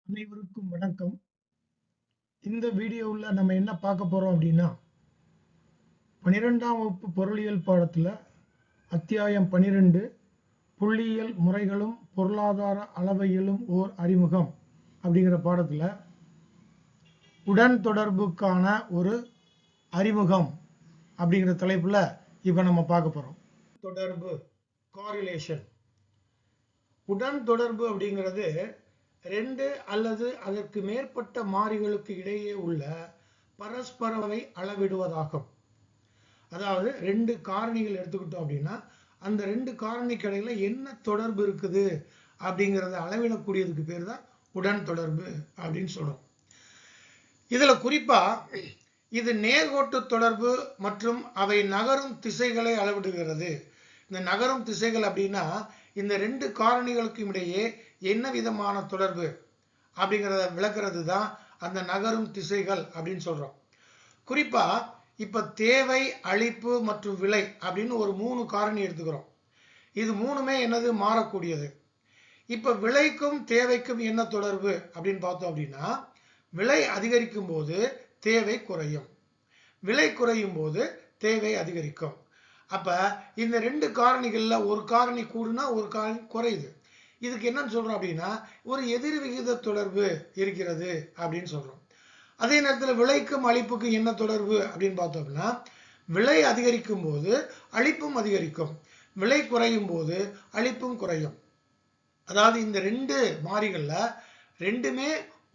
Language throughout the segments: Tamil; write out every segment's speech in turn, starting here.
அனைவருக்கும் வணக்கம். இந்த வீடியோவுல நம்ம என்ன பார்க்க போறோம் அப்படின்னா, 12ஆம் வகுப்பு பொருளியல் பாடத்துல அத்தியாயம் 12 புள்ளியியல் முறைகளும் பொருளாதார அளவையியலும் ஓர் அறிமுகம் அப்படிங்கிற பாடத்துல உடன் தொடர்புக்கான ஒரு அறிமுகம் அப்படிங்கிற தலைப்புல இப்ப நம்ம பார்க்க போறோம். தொடர்பு, கோரிலேஷன். உடன் தொடர்பு அப்படிங்கிறது 2 அல்லது அதற்கு மேற்பட்ட மாறிகளுக்கு இடையே உள்ள பரஸ்பரவை அளவிடுவதாகும். அதாவது 2 காரணிகள் எடுத்துக்கிட்டோம் அப்படின்னா அந்த 2 காரணிக்கு இடையில என்ன தொடர்பு இருக்குது அப்படிங்கிறத அளவிடக்கூடியதுக்கு பேர் தான் உடன் தொடர்பு அப்படின்னு சொல்றோம். இதுல குறிப்பா இது நேர்கோட்டு தொடர்பு மற்றும் அவை நகரும் திசைகளை அளவிடுகிறது. இந்த நகரும் திசைகள் அப்படின்னா இந்த 2 காரணிகளுக்கும் இடையே என்ன விதமான தொடர்பு அப்படிங்கிறத விளக்குறது தான் அந்த நகரும் திசைகள் அப்படின்னு சொல்றோம். குறிப்பா இப்ப தேவை, அளிப்பு மற்றும் விலை அப்படின்னு ஒரு 3 காரணி எடுத்துக்கிறோம். இது மூணுமே என்னது மாறக்கூடியது. இப்ப விலைக்கும் தேவைக்கும் என்ன தொடர்பு அப்படின்னு பார்த்தோம் அப்படின்னா, விலை அதிகரிக்கும் போது தேவை குறையும், விலை குறையும் போது தேவை அதிகரிக்கும். அப்ப இந்த 2 காரணிகள்ல ஒரு காரணி கூடுனா ஒரு காரணி குறையுது. இதுக்கு என்னன்னு சொல்றோம் அப்படின்னா ஒரு எதிர் விகித தொடர்பு இருக்கிறது அப்படின்னு சொல்றோம். அதே நேரத்தில் விலைக்கும் அளிப்புக்கும் என்ன தொடர்பு அப்படின்னு பார்த்தோம்னா, விலை அதிகரிக்கும் போது அளிப்பும் அதிகரிக்கும், விலை குறையும் போது அளிப்பும் குறையும். அதாவது இந்த 2 மாறிகள்ல ரெண்டுமே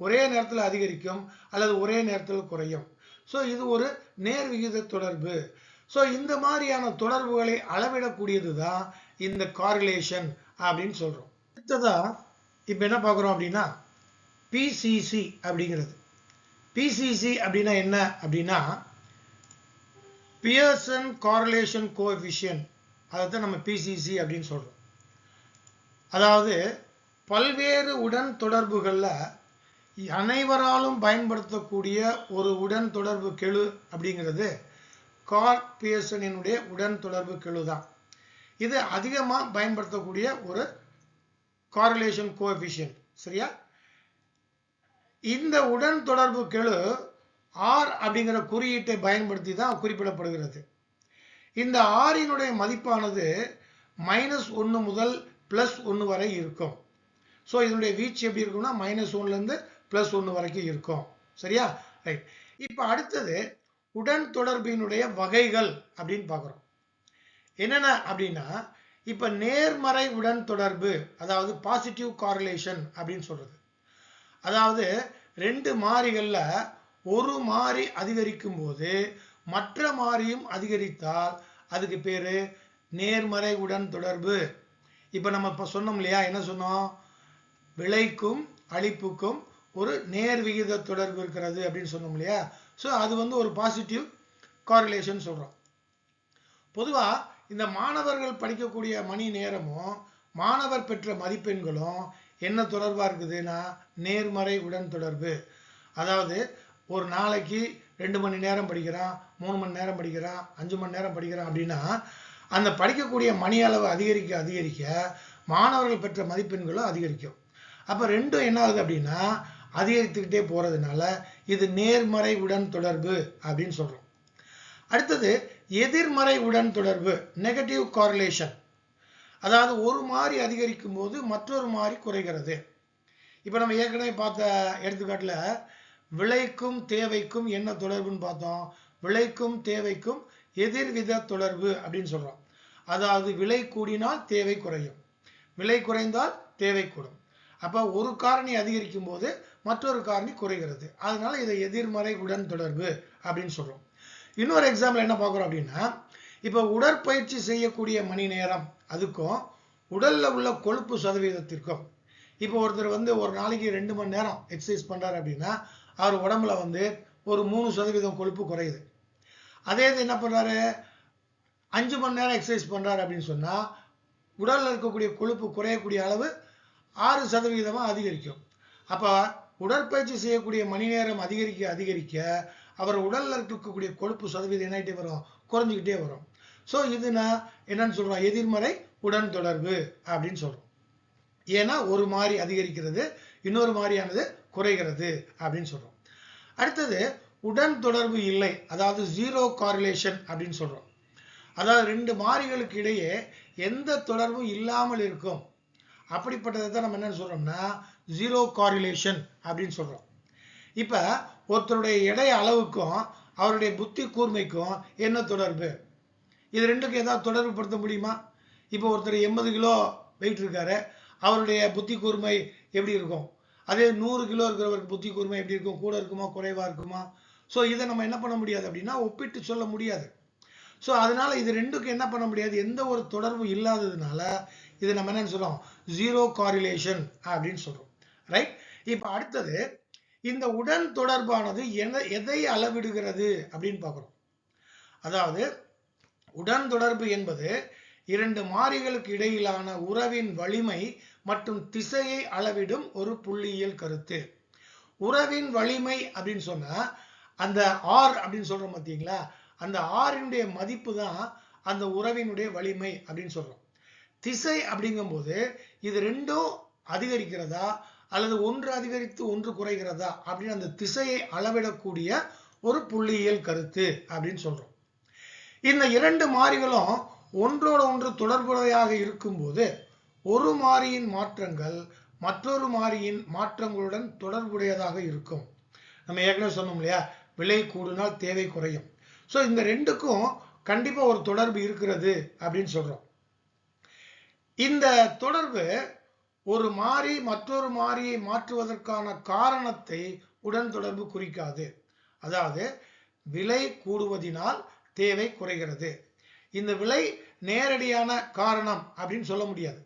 ஒரே நேரத்தில் அதிகரிக்கும் அல்லது ஒரே நேரத்தில் குறையும். ஸோ இது ஒரு நேர் விகித தொடர்பு. ஸோ இந்த மாதிரியான தொடர்புகளை அளவிடக்கூடியது தான் இந்த காரிலேஷன் அப்படின்னு சொல்றோம். அடுத்ததா இப்ப என்ன பார்க்குறோம் அப்படின்னா பிசிசி அப்படிங்கிறது. பிசிசி அப்படின்னா என்ன அப்படின்னா பியர்சன் காரிலேஷன் கோஎஃபிஷியன்ட். அதைத்தான் நம்ம பிசிசி அப்படின்னு சொல்றோம். அதாவது பல்வேறு உடன் தொடர்புகள்ல அனைவராலும் பயன்படுத்தக்கூடிய ஒரு உடன் தொடர்பு கெழு அப்படிங்கிறது கார்ல் பியர்சனினுடைய உடன் தொடர்பு கெழு தான். இது அதிகமா பயன்படுத்தக்கூடிய ஒரு காரிலேஷன் கோஎஃபிஷியன்ட். சரியா? இந்த உடன் தொடர்பு கெழு ஆர் அப்படிங்கிற குறியீட்டை பயன்படுத்தி தான் குறிப்பிடப்படுகிறது. இந்த ஆரினுடைய மதிப்பானது -1 முதல் +1 வரை இருக்கும். ஸோ இதனுடைய வீச்சு எப்படி இருக்கும்னா -1 இருந்து +1 வரைக்கும் இருக்கும். சரியா? ரைட். இப்போ அடுத்தது உடன் தொடர்பினுடைய வகைகள் அப்படின்னு பார்க்குறோம். என்னென்ன அப்படின்னா இப்ப நேர்மறை உடன் தொடர்பு, அதாவது பாசிட்டிவ் காரிலேஷன் அப்படின்னு சொல்றது. அதாவது 2 மாறிகள்ல ஒரு மாறி அதிகரிக்கும் போது மற்ற மாறியும் அதிகரித்தால் அதுக்கு பேரு நேர்மறை உடன் தொடர்பு. இப்ப நம்ம இப்ப சொன்னோம் இல்லையா, என்ன சொன்னோம்? விலைக்கும் அளிப்புக்கும் ஒரு நேர் விகித தொடர்பு இருக்கிறது அப்படின்னு சொன்னோம் இல்லையா. ஸோ அது ஒரு பாசிட்டிவ் காரிலேஷன் சொல்றோம். பொதுவா இந்த மாணவர்கள் படிக்கக்கூடிய மணி நேரமும் மாணவர் பெற்ற மதிப்பெண்களும் என்ன தொடர்பா இருக்குதுன்னா நேர்மறை உடன் தொடர்பு. அதாவது ஒரு நாளைக்கு 2 மணி நேரம் படிக்கிறான், 3 மணி நேரம் படிக்கிறான், 5 மணி நேரம் படிக்கிறான் அப்படின்னா அந்த படிக்கக்கூடிய மணி அளவு அதிகரிக்க அதிகரிக்க மாணவர்கள் பெற்ற மதிப்பெண்களும் அதிகரிக்கும். அப்ப ரெண்டும் என்ன ஆகுது அப்படின்னா அதிகரித்துக்கிட்டே போறதுனால இது நேர்மறை உடன் தொடர்பு அப்படின்னு சொல்றோம். அடுத்தது எதிர்மறை உடன் தொடர்பு, நெகட்டிவ் காரிலேஷன். அதாவது ஒரு மாறி அதிகரிக்கும் போது மற்றொரு மாறி குறைகிறது. இப்ப நம்ம ஏற்கனவே பார்த்த எடுத்துக்காட்டுல விலைக்கும் தேவைக்கும் என்ன தொடர்புன்னு பார்த்தோம். விலைக்கும் தேவைக்கும் எதிர்வித தொடர்பு அப்படின்னு சொல்றோம். அதாவது விலை கூடினால் தேவை குறையும், விலை குறைந்தால் தேவை கூடும். அப்ப ஒரு காரணி அதிகரிக்கும் போது மற்றொரு காரணி குறைகிறது. அதனால இதை எதிர்மறை உடன் தொடர்பு அப்படின்னு சொல்றோம். இன்னொரு எக்ஸாம்பிள் என்ன பார்க்குறோம் அப்படின்னா இப்போ உடற்பயிற்சி செய்யக்கூடிய மணி நேரம் அதுக்கும் உடல்ல உள்ள கொழுப்பு சதவீதத்திற்கும். இப்போ ஒருத்தர் ஒரு நாளைக்கு 2 மணி நேரம் எக்ஸசைஸ் பண்றாரு அப்படின்னா அவர் உடம்புல ஒரு 3% கொழுப்பு குறையுது. அதே இது என்ன பண்றாரு, 5 மணி நேரம் எக்ஸசைஸ் பண்றாரு அப்படின்னு சொன்னா உடல்ல இருக்கக்கூடிய கொழுப்பு குறையக்கூடிய அளவு 6% அதிகரிக்கும். அப்ப உடற்பயிற்சி செய்யக்கூடிய மணி நேரம் அதிகரிக்க அதிகரிக்க அவர் உடல்ல இருக்கக்கூடிய கொழுப்பு சதவீதம் என்னாயிட்டே வரும், குறைஞ்சிக்கிட்டே வரும். ஸோ இது நான் என்னன்னு சொல்றோம், எதிர்மறை உடன் தொடர்பு அப்படின்னு சொல்றோம். ஏன்னா ஒரு மாறி அதிகரிக்கிறது, இன்னொரு மாறியானது குறைகிறது அப்படின்னு சொல்றோம். அடுத்தது உடன் தொடர்பு இல்லை, அதாவது ஜீரோ காரிலேஷன் அப்படின்னு சொல்றோம். அதாவது ரெண்டு மாறிகளுக்கு இடையே எந்த தொடர்பும் இல்லாமல் இருக்கும், அப்படிப்பட்டதை தான் நம்ம என்ன சொல்றோம்னா ஜீரோ காரிலேஷன் அப்படின்னு சொல்றோம். இப்ப ஒருத்தருடைய எடை அளவுக்கும் அவருடைய புத்தி கூர்மைக்கும் என்ன தொடர்பு, இது ரெண்டுக்கும் ஏதாவது தொடர்பு படுத்த முடியுமா? இப்போ ஒருத்தர் 80 கிலோ வெயிட் இருக்காரு, அவருடைய புத்தி கூர்மை எப்படி இருக்கும்? அதே 100 கிலோ இருக்கிறவருக்கு புத்தி கூர்மை எப்படி இருக்கும்? கூட இருக்குமா குறைவா இருக்குமா? ஸோ இதை நம்ம என்ன பண்ண முடியாது அப்படின்னா ஒப்பிட்டு சொல்ல முடியாது. ஸோ அதனால இது ரெண்டுக்கும் என்ன பண்ண முடியாது, எந்த ஒரு தொடர்பும் இல்லாததுனால இது நம்ம என்ன சொல்றோம், ஜீரோ காரிலேஷன் அப்படின்னு சொல்றோம். ரைட். இப்போ அடுத்தது இந்த உடன் தொடர்பானது எதை அளவிடுகிறது அப்படின்னு பார்க்குறோம். அதாவது உடன் தொடர்பு என்பது இரண்டு மாறிகளுக்கு இடையிலான உறவின் வலிமை மற்றும் திசையை அளவிடும் ஒரு புள்ளியியல் கருத்து. உறவின் வலிமை அப்படின்னு சொன்னா அந்த ஆர் அப்படின்னு சொல்றோம் பார்த்தீங்களா, அந்த ஆரினுடைய மதிப்பு தான் அந்த உறவினுடைய வலிமை அப்படின்னு சொல்றோம். திசை அப்படிங்கும்போது இது ரெண்டும் அதிகரிக்கிறதா அல்லது ஒன்று அதிகரித்து ஒன்று குறைகிறதா அப்படின்னு அந்த திசையை அளவிடக்கூடிய ஒரு புள்ளியியல் கருத்து அப்படின்னு சொல்றோம். இந்த இரண்டு மாறிகளும் ஒன்றோடு ஒன்று தொடர்புடையதாக இருக்கும்போது ஒரு மாறியின் மாற்றங்கள் மற்றொரு மாறியின் மாற்றங்களுடன் தொடர்புடையதாக இருக்கும். நம்ம ஏற்கனவே சொன்னோம் இல்லையா, விலை கூடினால் தேவை குறையும். ஸோ இந்த ரெண்டுக்கும் கண்டிப்பா ஒரு தொடர்பு இருக்கிறது அப்படின்னு சொல்றோம். இந்த தொடர்பு ஒரு மாறி மற்றொரு மாறியை மாற்றுவதற்கான காரணத்தை உடன் தொடர்பு குறிக்காது. அதாவது விலை கூடுவதினால் தேவை குறைகிறது, இந்த விலை நேரடியான காரணம் அப்படின்னு சொல்ல முடியாது.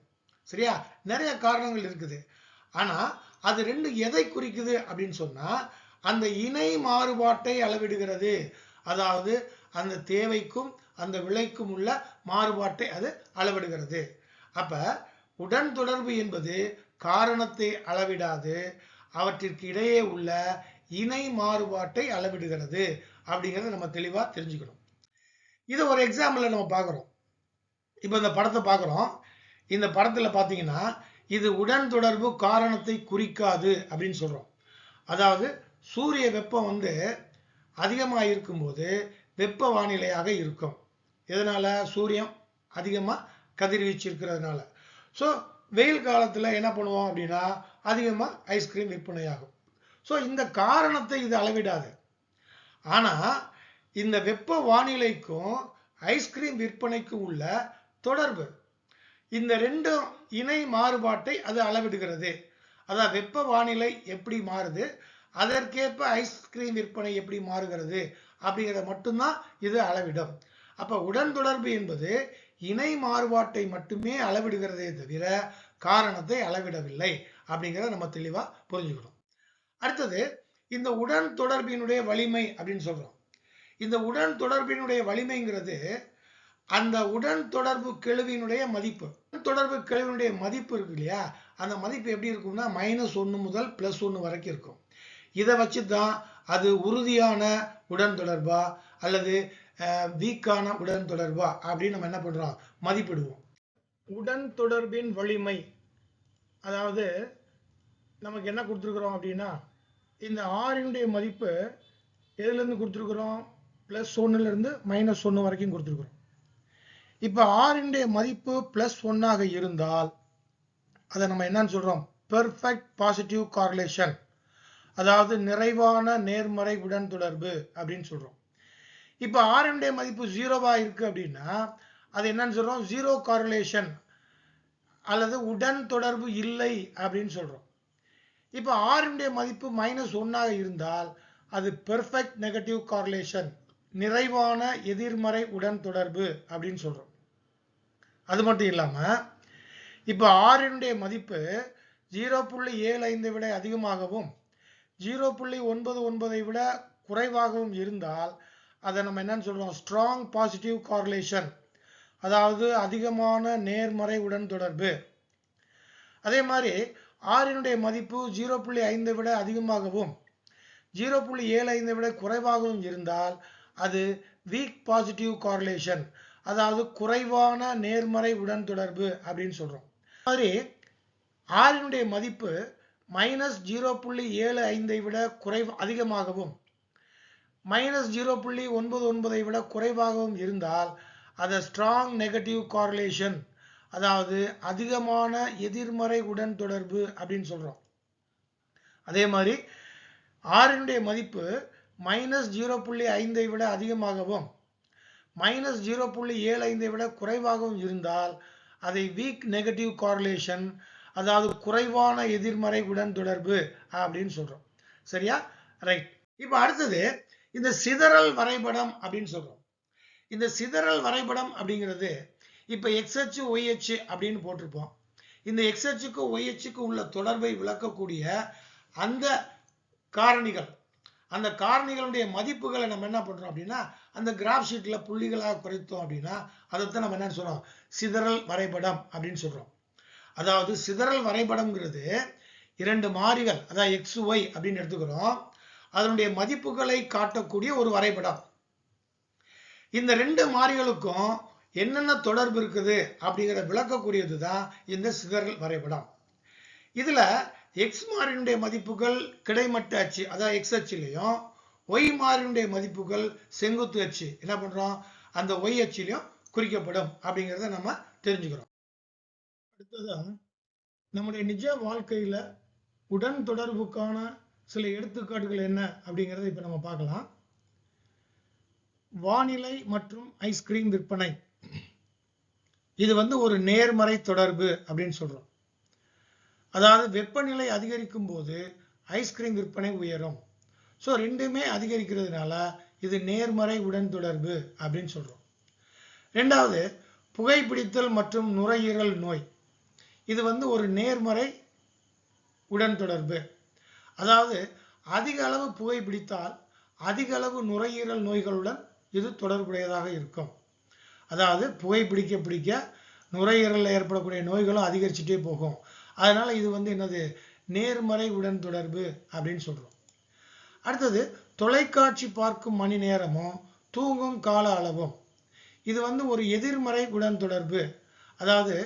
சரியா, நிறைய காரணங்கள் இருக்குது. ஆனா அது ரெண்டு எதை குறிக்குது அப்படின்னு சொன்னா அந்த இணை மாறுபாட்டை அளவிடுகிறது. அதாவது அந்த தேவைக்கும் அந்த விலைக்கும் உள்ள மாறுபாட்டை அது அளவிடுகிறது. அப்ப உடன் தொடர்பு என்பது காரணத்தை அளவிடாது, அவற்றிற்கு இடையே உள்ள இணை மாறுபாட்டை அளவிடுகிறது அப்படிங்கிறத நம்ம தெளிவா தெரிஞ்சுக்கணும். இது ஒரு எக்ஸாம்பிள் நம்ம பார்க்குறோம். இப்போ இந்த படத்தை பார்க்குறோம். இந்த படத்தில் பார்த்தீங்கன்னா இது உடன் தொடர்பு காரணத்தை குறிக்காது அப்படின்னு சொல்றோம். அதாவது சூரிய வெப்பம் அதிகமாக இருக்கும்போது வெப்ப வானிலையாக இருக்கும். எதனால? சூரியன் அதிகமாக கதிர்வீச்சு இருக்கிறதுனால. ஸோ வெயில் காலத்தில் என்ன பண்ணுவோம் அப்படின்னா அதிகமாக ஐஸ்கிரீம் விற்பனையாகும். ஸோ இந்த காரணத்தை இது அளவிடாது. ஆனால் இந்த வெப்ப வானிலைக்கும் ஐஸ்கிரீம் விற்பனைக்கும் உள்ள தொடர்பு, இந்த ரெண்டும் இணை மாறுபாட்டை அது அளவிடுகிறது. அதாவது வெப்ப வானிலை எப்படி மாறுது, அதற்கேற்ப ஐஸ்கிரீம் விற்பனை எப்படி மாறுகிறது அப்படிங்கிறத மட்டும்தான் இது அளவிடும். அப்ப உடன் தொடர்பு என்பது இணை மாறுபாட்டை மட்டுமே அளவிடுகிறதே தவிர காரணத்தை அளவிடவில்லை அப்படிங்கிறத நம்ம தெளிவா புரிஞ்சுக்கணும். அடுத்தது இந்த உடன் தொடர்பினுடைய வலிமை அப்படின்னு சொல்றோம். இந்த உடன் தொடர்பினுடைய வலிமைங்கிறது அந்த உடன் தொடர்பு கெழுவினுடைய மதிப்பு. தொடர்பு கெழுவினுடைய மதிப்பு இருக்கு இல்லையா, அந்த மதிப்பு எப்படி இருக்கும்னா -1 முதல் +1 வரைக்கும் இருக்கும். இதை வச்சு தான் அது உறுதியான உடன் தொடர்பா அல்லது வீக்கான உடன் தொடர்பா அப்படின்னு நம்ம என்ன பண்றோம், மதிப்பிடுவோம். உடன் தொடர்பின் வலிமை, அதாவது நமக்கு என்ன கொடுத்துருக்குறோம் அப்படின்னா இந்த ஆரினுடைய மதிப்பு எதுலேருந்து கொடுத்துருக்குறோம், +1லேருந்து -1 வரைக்கும் கொடுத்துருக்குறோம். இப்போ ஆரினுடைய மதிப்பு +1ஆக இருந்தால் அதை நம்ம என்னன்னு சொல்றோம், பெர்ஃபெக்ட் பாசிட்டிவ் கார்லேஷன், அதாவது நிறைவான நேர்மறை உடன் தொடர்பு அப்படின்னு சொல்றோம். இப்போ ஆரினுடைய மதிப்பு 0வா இருக்கு அப்படின்னா அது என்னன்னு சொல்றோம், ஜீரோ கார்லேஷன் அல்லது உடன் தொடர்பு இல்லை அப்படின்னு சொல்றோம். இப்போ ஆரினுடைய மதிப்பு -1ஆக இருந்தால் அது பெர்ஃபெக்ட் நெகட்டிவ் கார்லேஷன், நிறைவான எதிர்மறை உடன் தொடர்பு அப்படின்னு சொல்றோம். அது மட்டும் இல்லாம இப்போ ஆரினுடைய மதிப்பு 0.75 விட அதிகமாகவும் 0.99 விட குறைவாகவும் இருந்தால் அதை நம்ம என்னன்னு சொல்றோம், ஸ்ட்ராங் பாசிட்டிவ் கார்லேஷன், அதாவது அதிகமான நேர்மறை உடன் தொடர்பு. அதே மாதிரி ஆரினுடைய மதிப்பு 0.5 விட அதிகமாகவும் 0.75 விட குறைவாகவும் இருந்தால் அது வீக் பாசிட்டிவ் கார்லேஷன், அதாவது குறைவான நேர்மறை உடன் தொடர்பு அப்படின்னு சொல்றோம். மாதிரி ஆரினுடைய மதிப்பு -0.75 விட அதிகமாகவும் -0.99 விட குறைவாகவும் இருந்தால் அதை ஸ்ட்ராங் நெகட்டிவ் கார்லேஷன், அதாவது அதிகமான எதிர்மறை உடன் தொடர்பு அப்படின்னு சொல்றோம். அதே மாதிரி ஆரினுடைய மதிப்பு -0.5 விட அதிகமாகவும் -0.75 விட குறைவாகவும் இருந்தால் அதை வீக் நெகட்டிவ் கார்லேஷன், அதாவது குறைவான எதிர்மறை உடன் தொடர்பு அப்படின்னு சொல்றோம். சரியா? ரைட். இப்போ அடுத்தது இந்த சிதறல் வரைபடம் அப்படின்னு சொல்றோம். இந்த சிதறல் வரைபடம் அப்படிங்கிறது இப்ப x அச்சு y அச்சு அப்படின்னு போட்டிருப்போம். இந்த x அச்சுக்கு y அச்சுக்கு உள்ள தொடர்பை விளக்கக்கூடிய அந்த காரணிகள், அந்த காரணிகளுடைய மதிப்புகளை நம்ம என்ன பண்றோம் அப்படின்னா அந்த கிராஃப் ஷீட்ல புள்ளிகளாக குறைத்தோம் அப்படின்னா அதைத்தான் நம்ம என்ன சொல்றோம், சிதறல் வரைபடம் அப்படின்னு சொல்றோம். அதாவது சிதறல் வரைபடம்ங்கிறது இரண்டு மாறிகள், அதாவது x y அப்படின்னு எடுத்துக்கிறோம், அதனுடைய மதிப்புகளை காட்டக்கூடிய ஒரு வரைபடம். இந்த ரெண்டு மாறிகளுக்கும் என்னென்ன தொடர்பு இருக்குது அப்படிங்கிற விளக்கக்கூடியது தான் இந்த சிதறல் வரைபடம். இதுல x மாறியினுடைய மதிப்புகள் கிடைமட்ட அச்சு, அதாவது x அச்சிலையும், y மாறியினுடைய மதிப்புகள் செங்குத்து அச்சு என்ன பண்றோம், அந்த y அச்சிலையும் குறிக்கப்படும் அப்படிங்கிறத நம்ம தெரிஞ்சுக்கிறோம். அடுத்ததான் நம்முடைய நிஜ வாழ்க்கையில உடன் தொடர்புக்கான சில எடுத்துக்காட்டுகள் என்ன அப்படிங்கிறத இப்ப நம்ம பார்க்கலாம். வானிலை மற்றும் ஐஸ்கிரீம் விற்பனை, இது ஒரு நேர்மறை தொடர்பு அப்படின்னு சொல்றோம். அதாவது வெப்பநிலை அதிகரிக்கும் போது ஐஸ்கிரீம் விற்பனை உயரும். ஸோ ரெண்டுமே அதிகரிக்கிறதுனால இது நேர்மறை உடன் தொடர்பு அப்படின்னு சொல்றோம். ரெண்டாவது, புகைப்பிடித்தல் மற்றும் நுரையீரல் நோய், இது ஒரு நேர்மறை உடன் தொடர்பு. அதாவது அதிக அளவு புகைப்பிடித்தால் அதிக அளவு நுரையீரல் நோய்களுடன் இது தொடர்புடையதாக இருக்கும். அதாவது புகைப்பிடிக்க பிடிக்க நுரையீரலில் ஏற்படக்கூடிய நோய்களும் அதிகரிச்சுட்டே போகும். அதனால இது என்னது, நேர்மறை உடன் தொடர்பு அப்படின்னு சொல்றோம். அடுத்தது, தொலைக்காட்சி பார்க்கும் மணி நேரமும் தூங்கும் கால அளவும், இது ஒரு எதிர்மறை உடன் தொடர்பு. அதாவது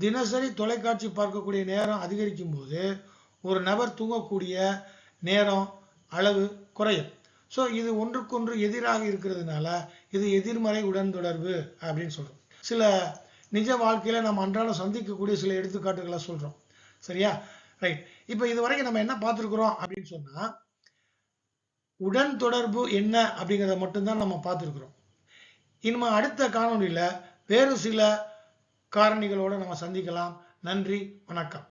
தினசரி தொலைக்காட்சி பார்க்கக்கூடிய நேரம் அதிகரிக்கும் போது ஒரு நபர் தூங்கக்கூடிய நேரம் அளவு குறையும். ஸோ இது ஒன்றுக்கொன்று எதிராக இருக்கிறதுனால இது எதிர்மறை உடன் தொடர்பு அப்படின்னு சொல்றோம். சில நிஜ வாழ்க்கையில நம்ம அன்றாடம் சந்திக்கக்கூடிய சில எடுத்துக்காட்டுகளை சொல்றோம். சரியா? ரைட். இப்போ இது வரைக்கும் நம்ம என்ன பார்த்துருக்குறோம் அப்படின்னு சொன்னா உடன் தொடர்பு என்ன அப்படிங்கிறத மட்டும்தான் நம்ம பார்த்துருக்குறோம். இனிமே அடுத்த காணொலியில வேறு சில காரணிகளோடு நம்ம சந்திக்கலாம். நன்றி, வணக்கம்.